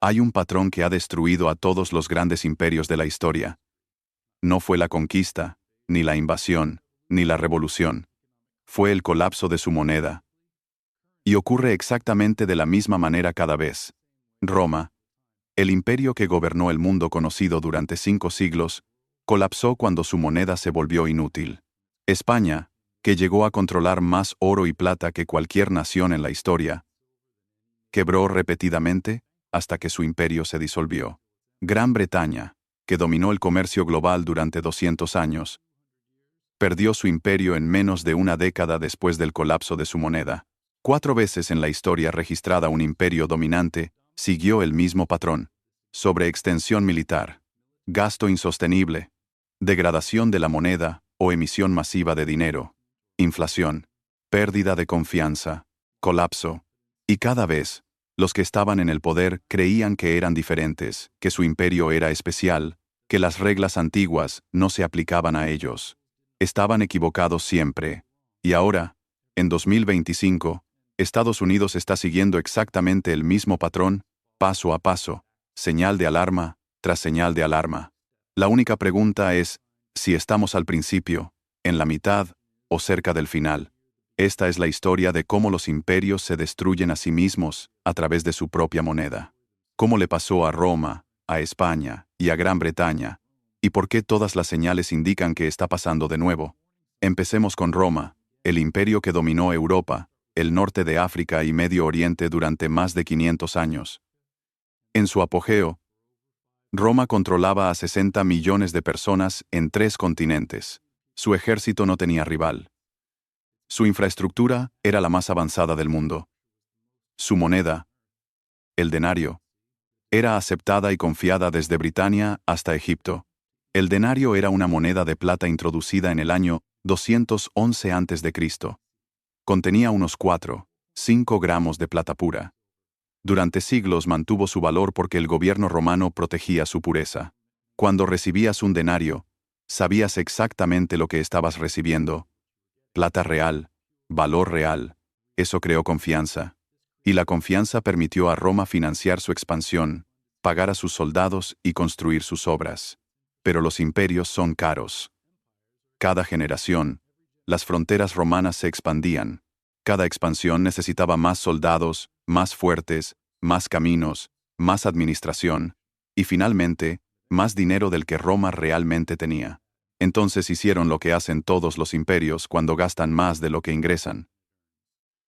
Hay un patrón que ha destruido a todos los grandes imperios de la historia. No fue la conquista, ni la invasión, ni la revolución. Fue el colapso de su moneda. Y ocurre exactamente de la misma manera cada vez. Roma, el imperio que gobernó el mundo conocido durante 5 siglos, colapsó cuando su moneda se volvió inútil. España, que llegó a controlar más oro y plata que cualquier nación en la historia, quebró repetidamente hasta que su imperio se disolvió. Gran Bretaña, que dominó el comercio global durante 200 años, perdió su imperio en menos de una década después del colapso de su moneda. 4 veces en la historia registrada un imperio dominante siguió el mismo patrón: sobreextensión militar, gasto insostenible, degradación de la moneda o emisión masiva de dinero, inflación, pérdida de confianza, colapso. Y cada vez, los que estaban en el poder creían que eran diferentes, que su imperio era especial, que las reglas antiguas no se aplicaban a ellos. Estaban equivocados siempre. Y ahora, en 2025, Estados Unidos está siguiendo exactamente el mismo patrón, paso a paso, señal de alarma tras señal de alarma. La única pregunta es si estamos al principio, en la mitad o cerca del final. Esta es la historia de cómo los imperios se destruyen a sí mismos a través de su propia moneda. Cómo le pasó a Roma, a España y a Gran Bretaña, y por qué todas las señales indican que está pasando de nuevo. Empecemos con Roma, el imperio que dominó Europa, el norte de África y Medio Oriente durante más de 500 años. En su apogeo, Roma controlaba a 60 millones de personas en 3 continentes. Su ejército no tenía rival. Su infraestructura era la más avanzada del mundo. Su moneda, el denario, era aceptada y confiada desde Britania hasta Egipto. El denario era una moneda de plata introducida en el año 211 a.C. Contenía unos 4-5 gramos de plata pura. Durante siglos mantuvo su valor porque el gobierno romano protegía su pureza. Cuando recibías un denario, sabías exactamente lo que estabas recibiendo. Plata real, valor real. Eso creó confianza. Y la confianza permitió a Roma financiar su expansión, pagar a sus soldados y construir sus obras. Pero los imperios son caros. Cada generación, las fronteras romanas se expandían. Cada expansión necesitaba más soldados, más fuertes, más caminos, más administración, y finalmente, más dinero del que Roma realmente tenía. Entonces hicieron lo que hacen todos los imperios cuando gastan más de lo que ingresan.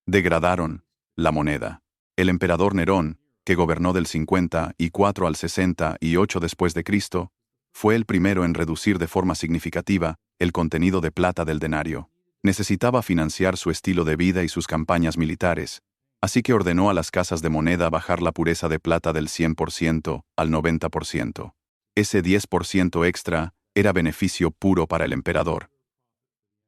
Degradaron la moneda. El emperador Nerón, que gobernó del 54 al 68 después de Cristo, fue el primero en reducir de forma significativa el contenido de plata del denario. Necesitaba financiar su estilo de vida y sus campañas militares, así que ordenó a las casas de moneda bajar la pureza de plata del 100% al 90%. Ese 10% extra era beneficio puro para el emperador.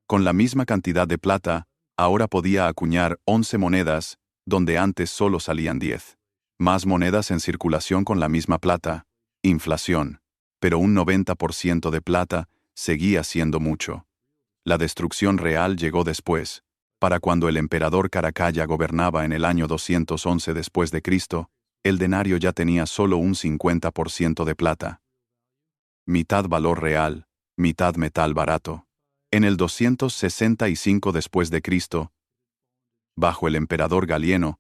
Con la misma cantidad de plata, ahora podía acuñar 11 monedas, donde antes solo salían 10. Más monedas en circulación con la misma plata, inflación. Pero un 90% de plata seguía siendo mucho. La destrucción real llegó después. Para cuando el emperador Caracalla gobernaba en el año 211 después de Cristo, el denario ya tenía solo un 50% de plata. Mitad valor real, mitad metal barato. En el 265 después de Cristo, bajo el emperador Galieno,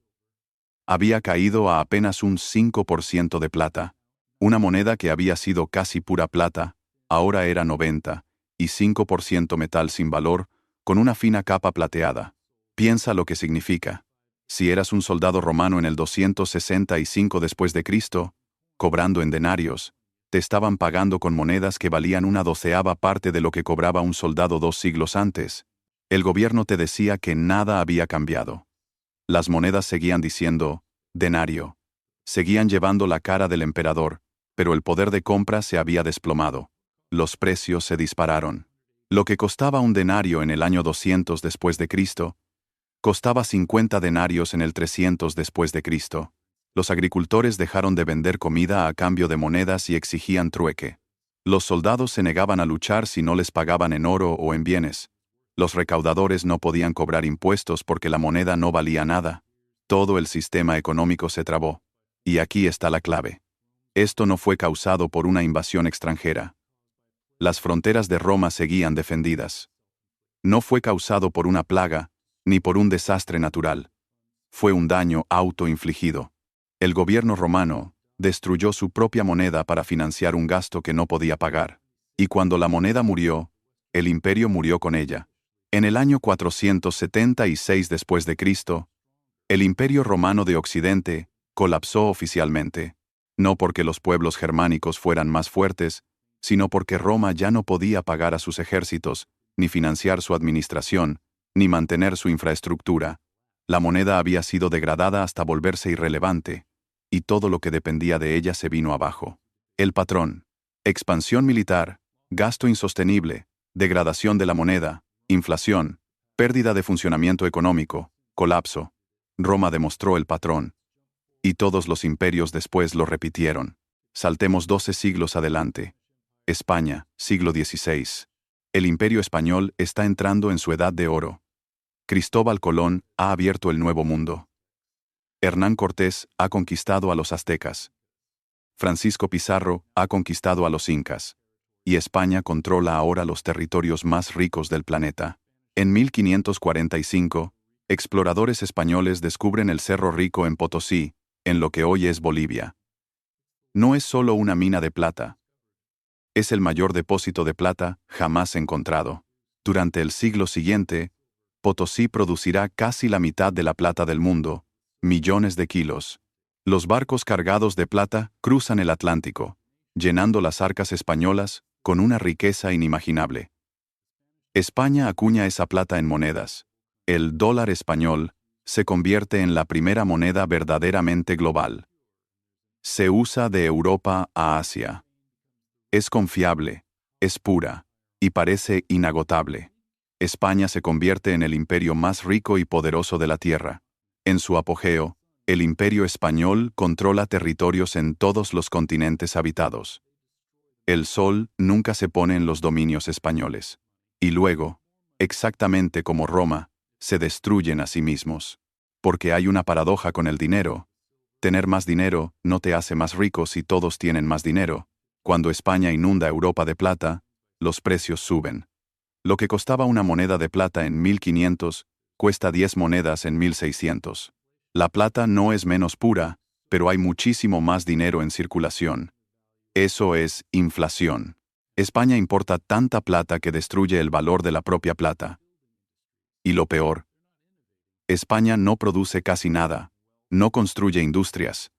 había caído a apenas un 5% de plata. Una moneda que había sido casi pura plata, ahora era 95% metal sin valor, con una fina capa plateada. Piensa lo que significa. Si eras un soldado romano en el 265 después de Cristo, cobrando en denarios, te estaban pagando con monedas que valían una 12ª parte de lo que cobraba un soldado 2 siglos antes. El gobierno te decía que nada había cambiado. Las monedas seguían diciendo, denario. Seguían llevando la cara del emperador, pero el poder de compra se había desplomado. Los precios se dispararon. Lo que costaba un denario en el año 200 después de Cristo, costaba 50 denarios en el 300 después de Cristo. Los agricultores dejaron de vender comida a cambio de monedas y exigían trueque. Los soldados se negaban a luchar si no les pagaban en oro o en bienes. Los recaudadores no podían cobrar impuestos porque la moneda no valía nada. Todo el sistema económico se trabó. Y aquí está la clave. Esto no fue causado por una invasión extranjera. Las fronteras de Roma seguían defendidas. No fue causado por una plaga, ni por un desastre natural. Fue un daño autoinfligido. El gobierno romano destruyó su propia moneda para financiar un gasto que no podía pagar. Y cuando la moneda murió, el imperio murió con ella. En el año 476 después de Cristo, el Imperio Romano de Occidente colapsó oficialmente, no porque los pueblos germánicos fueran más fuertes, sino porque Roma ya no podía pagar a sus ejércitos, ni financiar su administración, ni mantener su infraestructura. La moneda había sido degradada hasta volverse irrelevante, y todo lo que dependía de ella se vino abajo. El patrón: expansión militar, gasto insostenible, degradación de la moneda, inflación, pérdida de funcionamiento económico, colapso. Roma demostró el patrón. Y todos los imperios después lo repitieron. Saltemos 12 siglos adelante. España, siglo XVI. El imperio español está entrando en su edad de oro. Cristóbal Colón ha abierto el nuevo mundo. Hernán Cortés ha conquistado a los aztecas. Francisco Pizarro ha conquistado a los incas. Y España controla ahora los territorios más ricos del planeta. En 1545, exploradores españoles descubren el Cerro Rico en Potosí, en lo que hoy es Bolivia. No es solo una mina de plata. Es el mayor depósito de plata jamás encontrado. Durante el siglo siguiente, Potosí producirá casi la mitad de la plata del mundo, millones de kilos. Los barcos cargados de plata cruzan el Atlántico, llenando las arcas españolas con una riqueza inimaginable. España acuña esa plata en monedas. El dólar español se convierte en la primera moneda verdaderamente global. Se usa de Europa a Asia. Es confiable, es pura, y parece inagotable. España se convierte en el imperio más rico y poderoso de la Tierra. En su apogeo, el imperio español controla territorios en todos los continentes habitados. El sol nunca se pone en los dominios españoles. Y luego, exactamente como Roma, se destruyen a sí mismos. Porque hay una paradoja con el dinero. Tener más dinero no te hace más rico si todos tienen más dinero. Cuando España inunda Europa de plata, los precios suben. Lo que costaba una moneda de plata en 1500, cuesta 10 monedas en 1600. La plata no es menos pura, pero hay muchísimo más dinero en circulación. Eso es inflación. España importa tanta plata que destruye el valor de la propia plata. Y lo peor: España no produce casi nada, no construye industrias,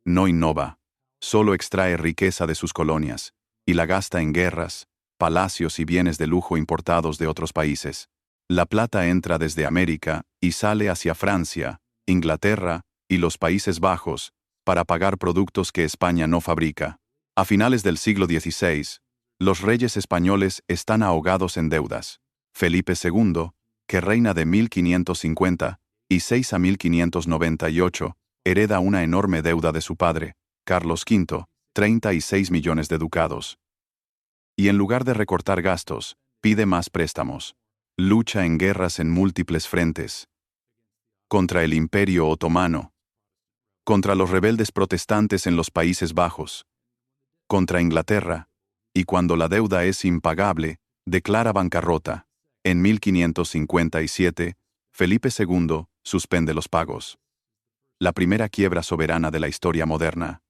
no innova, solo extrae riqueza de sus colonias, y la gasta en guerras, palacios y bienes de lujo importados de otros países. La plata entra desde América y sale hacia Francia, Inglaterra y los Países Bajos, para pagar productos que España no fabrica. A finales del siglo XVI, los reyes españoles están ahogados en deudas. Felipe II, que reina de 1556 a 1598, hereda una enorme deuda de su padre, Carlos V, 36 millones de ducados. Y en lugar de recortar gastos, pide más préstamos. Lucha en guerras en múltiples frentes. Contra el Imperio Otomano. Contra los rebeldes protestantes en los Países Bajos. Contra Inglaterra. Y cuando la deuda es impagable, declara bancarrota. En 1557, Felipe II suspende los pagos. La primera quiebra soberana de la historia moderna.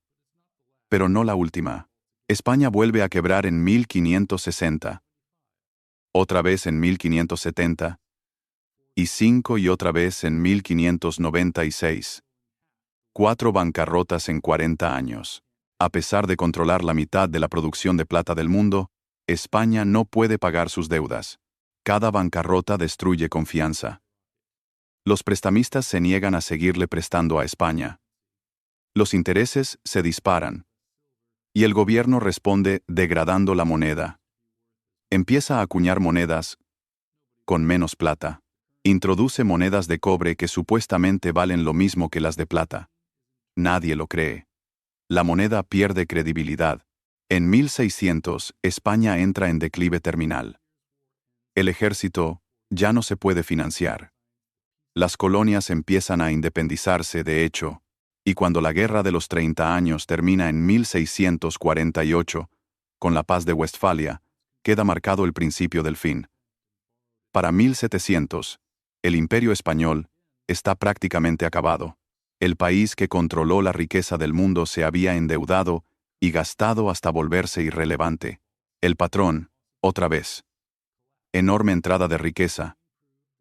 Pero no la última. España vuelve a quebrar en 1560. Otra vez en 1570. Y otra vez en 1596. 4 bancarrotas en 40 años. A pesar de controlar la mitad de la producción de plata del mundo, España no puede pagar sus deudas. Cada bancarrota destruye confianza. Los prestamistas se niegan a seguirle prestando a España. Los intereses se disparan. Y el gobierno responde degradando la moneda. Empieza a acuñar monedas con menos plata. Introduce monedas de cobre que supuestamente valen lo mismo que las de plata. Nadie lo cree. La moneda pierde credibilidad. En 1600, España entra en declive terminal. El ejército ya no se puede financiar. Las colonias empiezan a independizarse, de hecho, Y cuando la Guerra de los 30 años termina en 1648, con la Paz de Westfalia, queda marcado el principio del fin. Para 1700, el Imperio Español está prácticamente acabado. El país que controló la riqueza del mundo se había endeudado y gastado hasta volverse irrelevante. El patrón, otra vez. Enorme entrada de riqueza,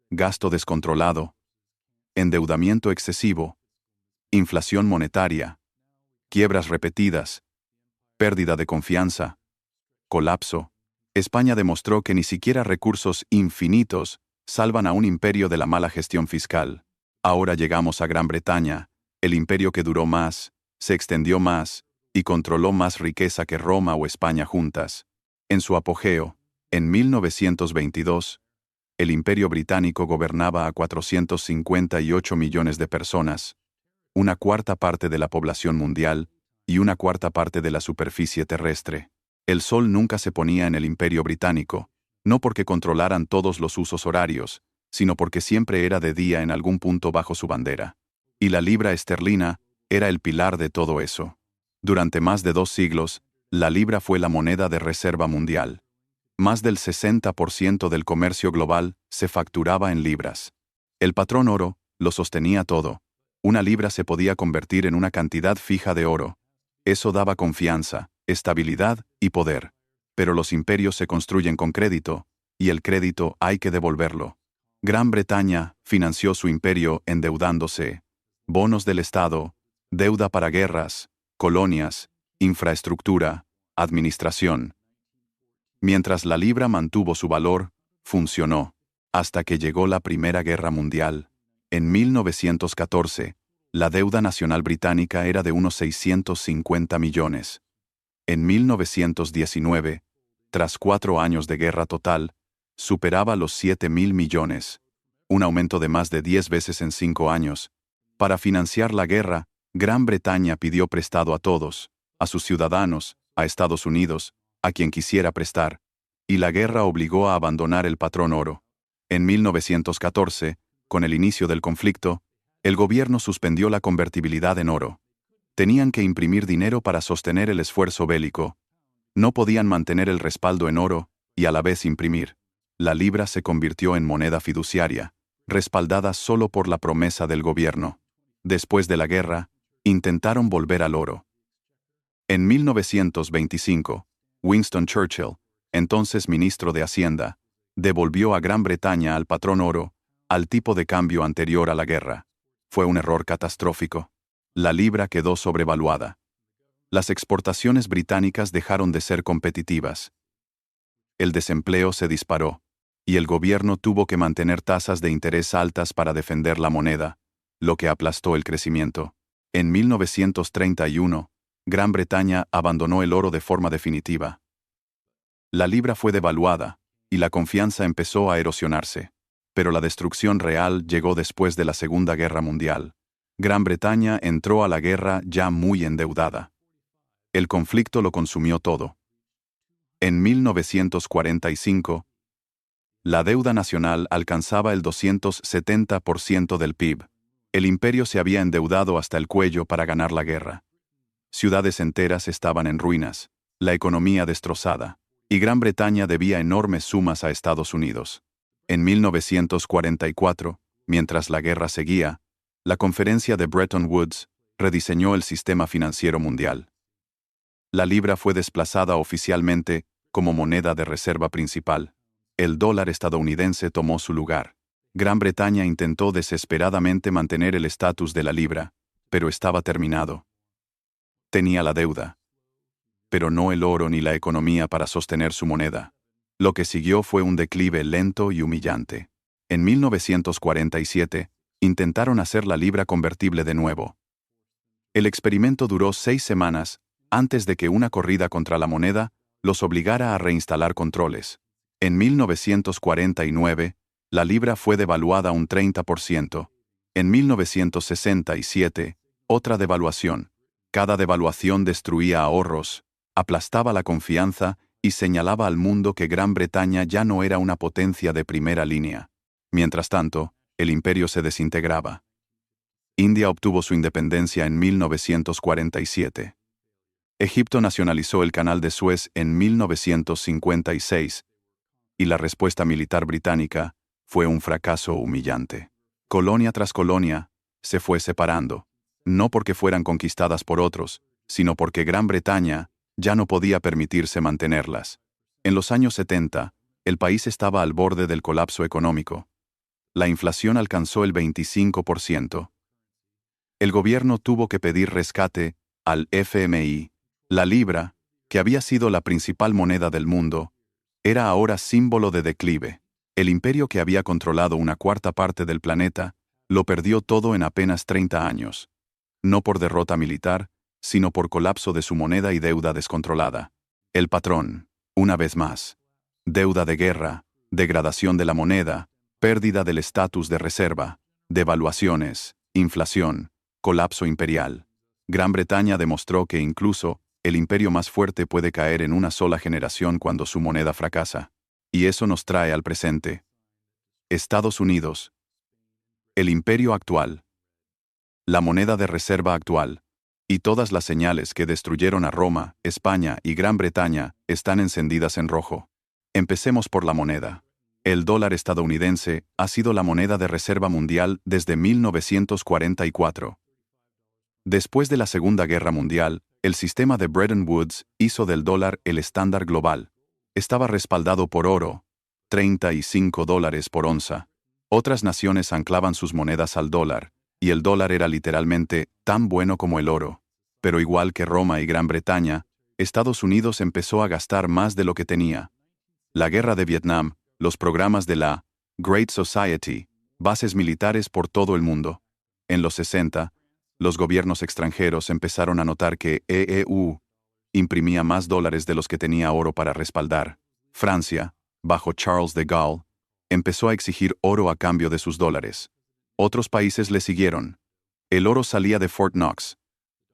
gasto descontrolado, endeudamiento excesivo, inflación monetaria, quiebras repetidas, pérdida de confianza, colapso. España demostró que ni siquiera recursos infinitos salvan a un imperio de la mala gestión fiscal. Ahora llegamos a Gran Bretaña, el imperio que duró más, se extendió más y controló más riqueza que Roma o España juntas. En su apogeo, en 1922, el Imperio Británico gobernaba a 458 millones de personas, una cuarta parte de la población mundial y una cuarta parte de la superficie terrestre. El sol nunca se ponía en el Imperio Británico, no porque controlaran todos los usos horarios, sino porque siempre era de día en algún punto bajo su bandera. Y la libra esterlina era el pilar de todo eso. Durante más de 2 siglos, la libra fue la moneda de reserva mundial. Más del 60% del comercio global se facturaba en libras. El patrón oro lo sostenía todo. Una libra se podía convertir en una cantidad fija de oro. Eso daba confianza, estabilidad y poder. Pero los imperios se construyen con crédito, y el crédito hay que devolverlo. Gran Bretaña financió su imperio endeudándose. Bonos del Estado, deuda para guerras, colonias, infraestructura, administración. Mientras la libra mantuvo su valor, funcionó, hasta que llegó la Primera Guerra Mundial. En 1914, la deuda nacional británica era de unos 650 millones. En 1919, tras 4 años de guerra total, superaba los 7.000 millones, un aumento de más de 10 veces en 5 años. Para financiar la guerra, Gran Bretaña pidió prestado a todos, a sus ciudadanos, a Estados Unidos, a quien quisiera prestar, y la guerra obligó a abandonar el patrón oro. En 1914, con el inicio del conflicto, el gobierno suspendió la convertibilidad en oro. Tenían que imprimir dinero para sostener el esfuerzo bélico. No podían mantener el respaldo en oro y a la vez imprimir. La libra se convirtió en moneda fiduciaria, respaldada solo por la promesa del gobierno. Después de la guerra, intentaron volver al oro. En 1925, Winston Churchill, entonces ministro de Hacienda, devolvió a Gran Bretaña al patrón oro, al tipo de cambio anterior a la guerra. Fue un error catastrófico. La libra quedó sobrevaluada. Las exportaciones británicas dejaron de ser competitivas. El desempleo se disparó, y el gobierno tuvo que mantener tasas de interés altas para defender la moneda, lo que aplastó el crecimiento. En 1931, Gran Bretaña abandonó el oro de forma definitiva. La libra fue devaluada, y la confianza empezó a erosionarse. Pero la destrucción real llegó después de la Segunda Guerra Mundial. Gran Bretaña entró a la guerra ya muy endeudada. El conflicto lo consumió todo. En 1945, la deuda nacional alcanzaba el 270% del PIB. El imperio se había endeudado hasta el cuello para ganar la guerra. Ciudades enteras estaban en ruinas, la economía destrozada, y Gran Bretaña debía enormes sumas a Estados Unidos. En 1944, mientras la guerra seguía, la conferencia de Bretton Woods rediseñó el sistema financiero mundial. La libra fue desplazada oficialmente como moneda de reserva principal. El dólar estadounidense tomó su lugar. Gran Bretaña intentó desesperadamente mantener el estatus de la libra, pero estaba terminado. Tenía la deuda, pero no el oro ni la economía para sostener su moneda. Lo que siguió fue un declive lento y humillante. En 1947, intentaron hacer la libra convertible de nuevo. El experimento duró 6 semanas, antes de que una corrida contra la moneda los obligara a reinstalar controles. En 1949, la libra fue devaluada un 30%. En 1967, otra devaluación. Cada devaluación destruía ahorros, aplastaba la confianza y señalaba al mundo que Gran Bretaña ya no era una potencia de primera línea. Mientras tanto, el imperio se desintegraba. India obtuvo su independencia en 1947. Egipto nacionalizó el Canal de Suez en 1956, y la respuesta militar británica fue un fracaso humillante. Colonia tras colonia se fue separando, no porque fueran conquistadas por otros, sino porque Gran Bretaña ya no podía permitirse mantenerlas. En los años 70, el país estaba al borde del colapso económico. La inflación alcanzó el 25%. El gobierno tuvo que pedir rescate al FMI. La libra, que había sido la principal moneda del mundo, era ahora símbolo de declive. El imperio que había controlado una cuarta parte del planeta lo perdió todo en apenas 30 años. No por derrota militar, sino por colapso de su moneda y deuda descontrolada. El patrón, una vez más. Deuda de guerra, degradación de la moneda, pérdida del estatus de reserva, devaluaciones, inflación, colapso imperial. Gran Bretaña demostró que incluso el imperio más fuerte puede caer en una sola generación cuando su moneda fracasa. Y eso nos trae al presente. Estados Unidos. El imperio actual. La moneda de reserva actual. Y todas las señales que destruyeron a Roma, España y Gran Bretaña están encendidas en rojo. Empecemos por la moneda. El dólar estadounidense ha sido la moneda de reserva mundial desde 1944. Después de la Segunda Guerra Mundial, el sistema de Bretton Woods hizo del dólar el estándar global. Estaba respaldado por oro, $35 por onza. Otras naciones anclaban sus monedas al dólar, y el dólar era literalmente tan bueno como el oro. Pero igual que Roma y Gran Bretaña, Estados Unidos empezó a gastar más de lo que tenía. La guerra de Vietnam, los programas de la Great Society, bases militares por todo el mundo. En los 60, los gobiernos extranjeros empezaron a notar que EEU imprimía más dólares de los que tenía oro para respaldar. Francia, bajo Charles de Gaulle, empezó a exigir oro a cambio de sus dólares. Otros países le siguieron. El oro salía de Fort Knox.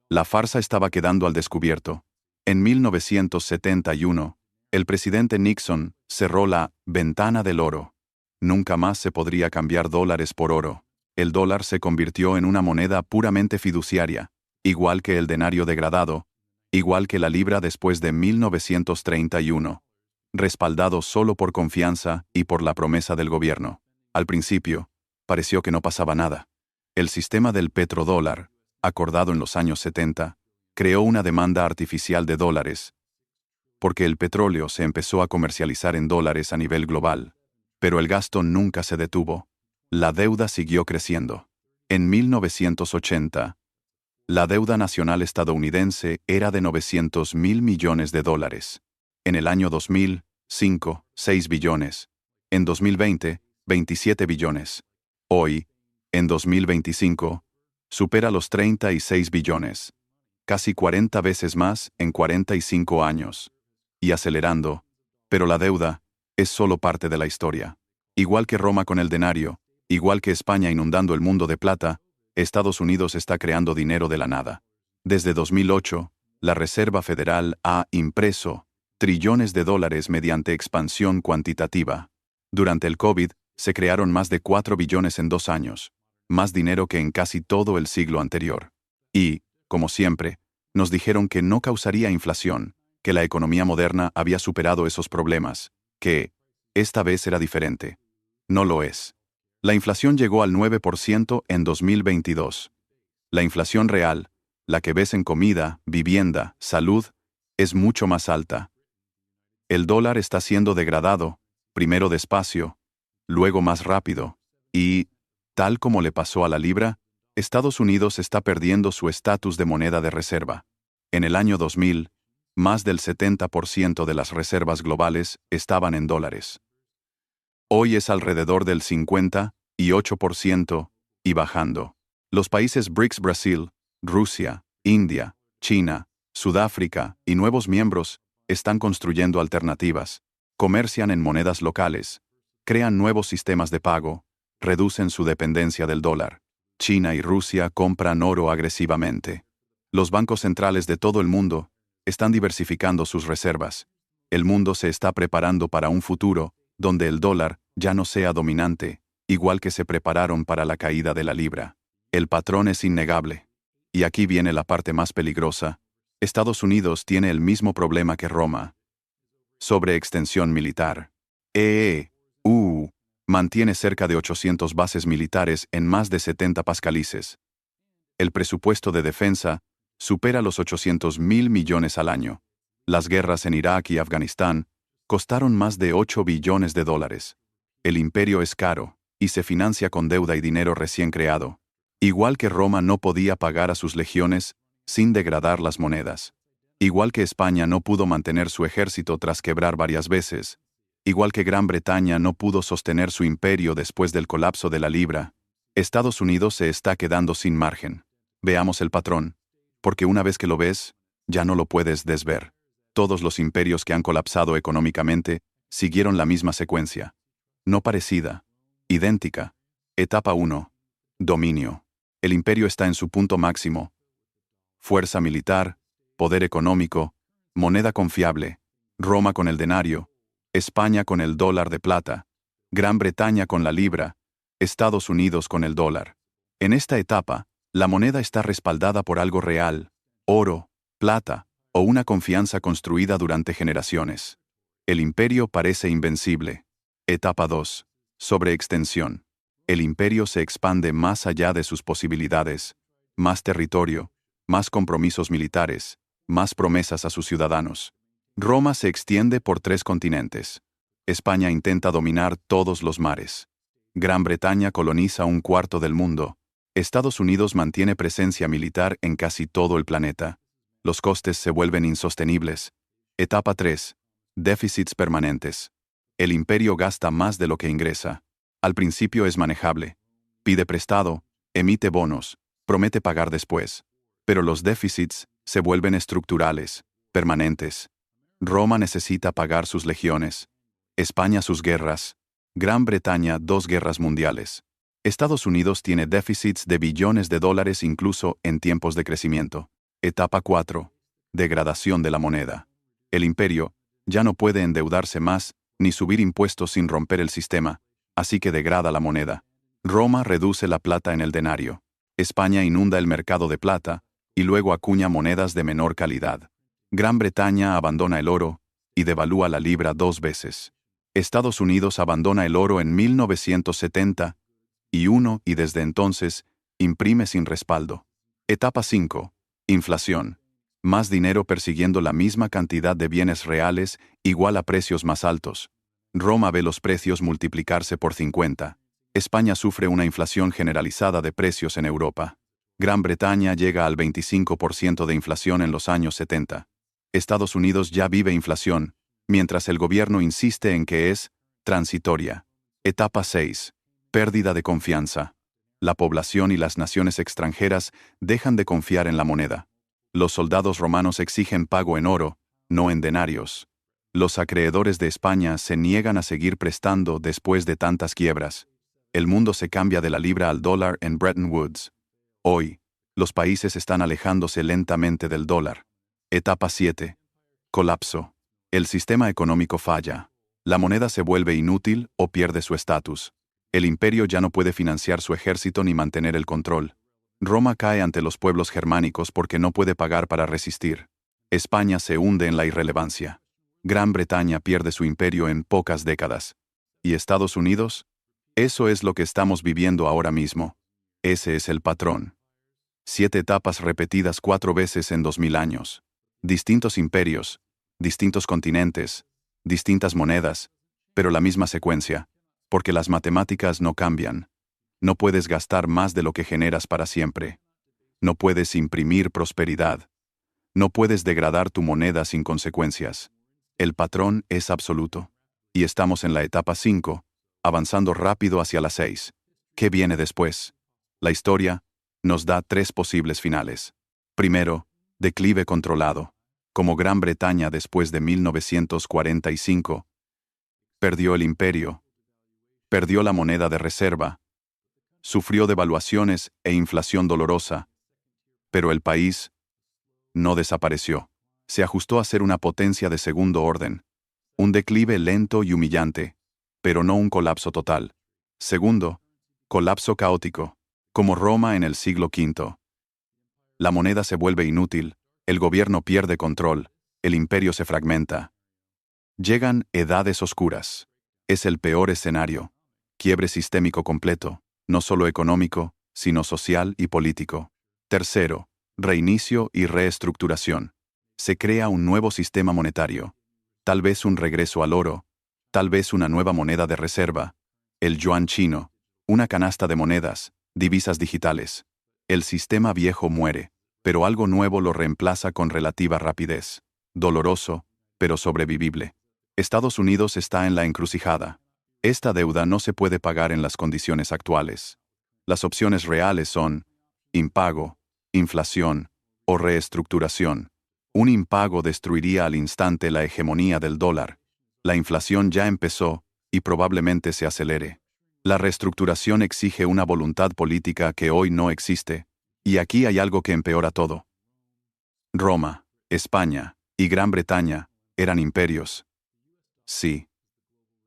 La farsa estaba quedando al descubierto. En 1971, el presidente Nixon cerró la ventana del oro. Nunca más se podría cambiar dólares por oro. El dólar se convirtió en una moneda puramente fiduciaria, igual que el denario degradado, igual que la libra después de 1931, respaldado solo por confianza y por la promesa del gobierno. Al principio, pareció que no pasaba nada. El sistema del petrodólar, acordado en los años 70, creó una demanda artificial de dólares, porque el petróleo se empezó a comercializar en dólares a nivel global. Pero el gasto nunca se detuvo. La deuda siguió creciendo. En 1980, la deuda nacional estadounidense era de $900.000 millones. En el año 2005, 6 billones. En 2020, 27 billones. Hoy, en 2025, supera los 36 billones. Casi 40 veces más en 45 años. Y acelerando. Pero la deuda es solo parte de la historia. Igual que Roma con el denario, igual que España inundando el mundo de plata, Estados Unidos está creando dinero de la nada. Desde 2008, la Reserva Federal ha impreso trillones de dólares mediante expansión cuantitativa. Durante el COVID, se crearon más de 4 billones en 2 años, más dinero que en casi todo el siglo anterior. Y, como siempre, nos dijeron que no causaría inflación, que la economía moderna había superado esos problemas, que esta vez era diferente. No lo es. La inflación llegó al 9% en 2022. La inflación real, la que ves en comida, vivienda, salud, es mucho más alta. El dólar está siendo degradado, primero despacio, luego más rápido, y, tal como le pasó a la libra, Estados Unidos está perdiendo su estatus de moneda de reserva. En el año 2000, más del 70% de las reservas globales estaban en dólares. Hoy es alrededor del 58% y bajando. Los países BRICS, Brasil, Rusia, India, China, Sudáfrica y nuevos miembros están construyendo alternativas, comercian en monedas locales, crean nuevos sistemas de pago, reducen su dependencia del dólar. China y Rusia compran oro agresivamente. Los bancos centrales de todo el mundo están diversificando sus reservas. El mundo se está preparando para un futuro donde el dólar ya no sea dominante, igual que se prepararon para la caída de la libra. El patrón es innegable. Y aquí viene la parte más peligrosa. Estados Unidos tiene el mismo problema que Roma. Sobreextensión militar. Mantiene cerca de 800 bases militares en más de 70 pascalices. El presupuesto de defensa supera los 800.000 millones al año. Las guerras en Irak y Afganistán costaron más de 8 billones de dólares. El imperio es caro y se financia con deuda y dinero recién creado. Igual que Roma no podía pagar a sus legiones sin degradar las monedas. Igual que España no pudo mantener su ejército tras quebrar varias veces. Igual que Gran Bretaña no pudo sostener su imperio después del colapso de la libra, Estados Unidos se está quedando sin margen. Veamos el patrón. Porque una vez que lo ves, ya no lo puedes desver. Todos los imperios que han colapsado económicamente siguieron la misma secuencia. No parecida. Idéntica. Etapa 1. Dominio. El imperio está en su punto máximo. Fuerza militar, poder económico, moneda confiable. Roma con el denario. España con el dólar de plata. Gran Bretaña con la libra. Estados Unidos con el dólar. En esta etapa, la moneda está respaldada por algo real, oro, plata, o una confianza construida durante generaciones. El imperio parece invencible. Etapa 2. Sobreextensión. El imperio se expande más allá de sus posibilidades. Más territorio, más compromisos militares, más promesas a sus ciudadanos. Roma se extiende por 3 continentes. España intenta dominar todos los mares. Gran Bretaña coloniza 1/4 del mundo. Estados Unidos mantiene presencia militar en casi todo el planeta. Los costes se vuelven insostenibles. Etapa 3. Déficits permanentes. El imperio gasta más de lo que ingresa. Al principio es manejable. Pide prestado, emite bonos, promete pagar después. Pero los déficits se vuelven estructurales, permanentes. Roma necesita pagar sus legiones. España sus guerras. Gran Bretaña 2 guerras mundiales. Estados Unidos tiene déficits de billones de dólares incluso en tiempos de crecimiento. Etapa 4. Degradación de la moneda. El imperio ya no puede endeudarse más ni subir impuestos sin romper el sistema, así que degrada la moneda. Roma reduce la plata en el denario. España inunda el mercado de plata y luego acuña monedas de menor calidad. Gran Bretaña abandona el oro y devalúa la libra 2 veces. Estados Unidos abandona el oro en 1971 y desde entonces imprime sin respaldo. Etapa 5. Inflación. Más dinero persiguiendo la misma cantidad de bienes reales igual a precios más altos. Roma ve los precios multiplicarse por 50. España sufre una inflación generalizada de precios en Europa. Gran Bretaña llega al 25% de inflación en los años 70. Estados Unidos ya vive inflación, mientras el gobierno insiste en que es transitoria. Etapa 6. Pérdida de confianza. La población y las naciones extranjeras dejan de confiar en la moneda. Los soldados romanos exigen pago en oro, no en denarios. Los acreedores de España se niegan a seguir prestando después de tantas quiebras. El mundo se cambia de la libra al dólar en Bretton Woods. Hoy, los países están alejándose lentamente del dólar. Etapa 7. Colapso. El sistema económico falla. La moneda se vuelve inútil o pierde su estatus. El imperio ya no puede financiar su ejército ni mantener el control. Roma cae ante los pueblos germánicos porque no puede pagar para resistir. España se hunde en la irrelevancia. Gran Bretaña pierde su imperio en pocas décadas. ¿Y Estados Unidos? Eso es lo que estamos viviendo ahora mismo. Ese es el patrón. 7 etapas repetidas 4 veces en 2000 años. Distintos imperios, distintos continentes, distintas monedas, pero la misma secuencia, porque las matemáticas no cambian. No puedes gastar más de lo que generas para siempre. No puedes imprimir prosperidad. No puedes degradar tu moneda sin consecuencias. El patrón es absoluto. Y estamos en la etapa 5, avanzando rápido hacia la 6. ¿Qué viene después? La historia nos da 3 posibles finales. Primero, declive controlado. Como Gran Bretaña después de 1945. Perdió el imperio. Perdió la moneda de reserva. Sufrió devaluaciones e inflación dolorosa. Pero el país no desapareció. Se ajustó a ser una potencia de segundo orden. Un declive lento y humillante, pero no un colapso total. Segundo, colapso caótico. Como Roma en el siglo V. La moneda se vuelve inútil, el gobierno pierde control, el imperio se fragmenta. Llegan edades oscuras. Es el peor escenario. Quiebre sistémico completo, no solo económico, sino social y político. Tercero, reinicio y reestructuración. Se crea un nuevo sistema monetario. Tal vez un regreso al oro, tal vez una nueva moneda de reserva, el yuan chino, una canasta de monedas, divisas digitales. El sistema viejo muere, pero algo nuevo lo reemplaza con relativa rapidez. Doloroso, pero sobrevivible. Estados Unidos está en la encrucijada. Esta deuda no se puede pagar en las condiciones actuales. Las opciones reales son impago, inflación o reestructuración. Un impago destruiría al instante la hegemonía del dólar. La inflación ya empezó y probablemente se acelere. La reestructuración exige una voluntad política que hoy no existe, y aquí hay algo que empeora todo. Roma, España y Gran Bretaña eran imperios. Sí.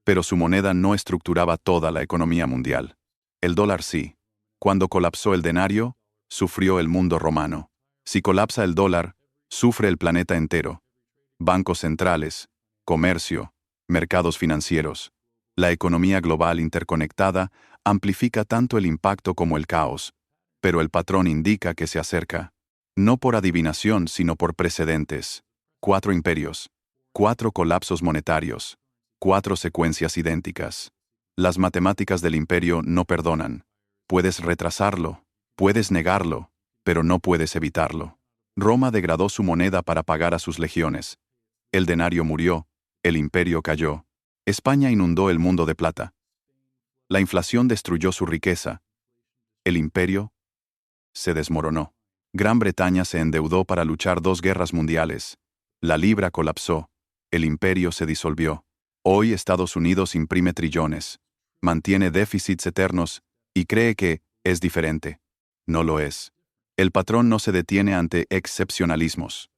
Pero su moneda no estructuraba toda la economía mundial. El dólar sí. Cuando colapsó el denario, sufrió el mundo romano. Si colapsa el dólar, sufre el planeta entero. Bancos centrales, comercio, mercados financieros. La economía global interconectada amplifica tanto el impacto como el caos. Pero el patrón indica que se acerca. No por adivinación, sino por precedentes. 4 imperios. 4 colapsos monetarios. 4 secuencias idénticas. Las matemáticas del imperio no perdonan. Puedes retrasarlo, puedes negarlo, pero no puedes evitarlo. Roma degradó su moneda para pagar a sus legiones. El denario murió, el imperio cayó. España inundó el mundo de plata. La inflación destruyó su riqueza. El imperio se desmoronó. Gran Bretaña se endeudó para luchar 2 guerras mundiales. La libra colapsó. El imperio se disolvió. Hoy Estados Unidos imprime trillones, mantiene déficits eternos y cree que es diferente. No lo es. El patrón no se detiene ante excepcionalismos.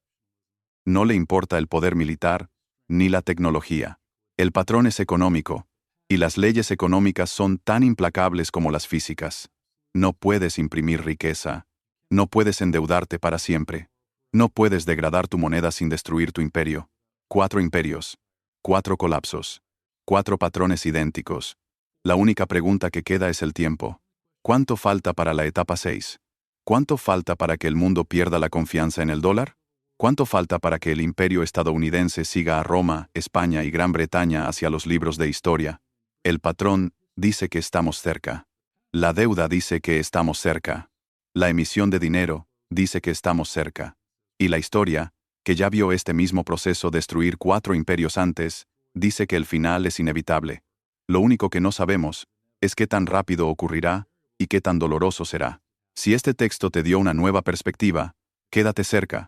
No le importa el poder militar ni la tecnología. El patrón es económico, y las leyes económicas son tan implacables como las físicas. No puedes imprimir riqueza. No puedes endeudarte para siempre. No puedes degradar tu moneda sin destruir tu imperio. 4 imperios. 4 colapsos. 4 patrones idénticos. La única pregunta que queda es el tiempo. ¿Cuánto falta para la etapa 6? ¿Cuánto falta para que el mundo pierda la confianza en el dólar? ¿Cuánto falta para que el imperio estadounidense siga a Roma, España y Gran Bretaña hacia los libros de historia? El patrón dice que estamos cerca. La deuda dice que estamos cerca. La emisión de dinero dice que estamos cerca. Y la historia, que ya vio este mismo proceso destruir 4 imperios antes, dice que el final es inevitable. Lo único que no sabemos es qué tan rápido ocurrirá y qué tan doloroso será. Si este texto te dio una nueva perspectiva, quédate cerca,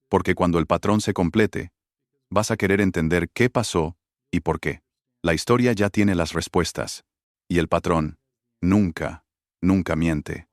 porque cuando el patrón se complete, vas a querer entender qué pasó y por qué. La historia ya tiene las respuestas, y el patrón nunca, nunca miente.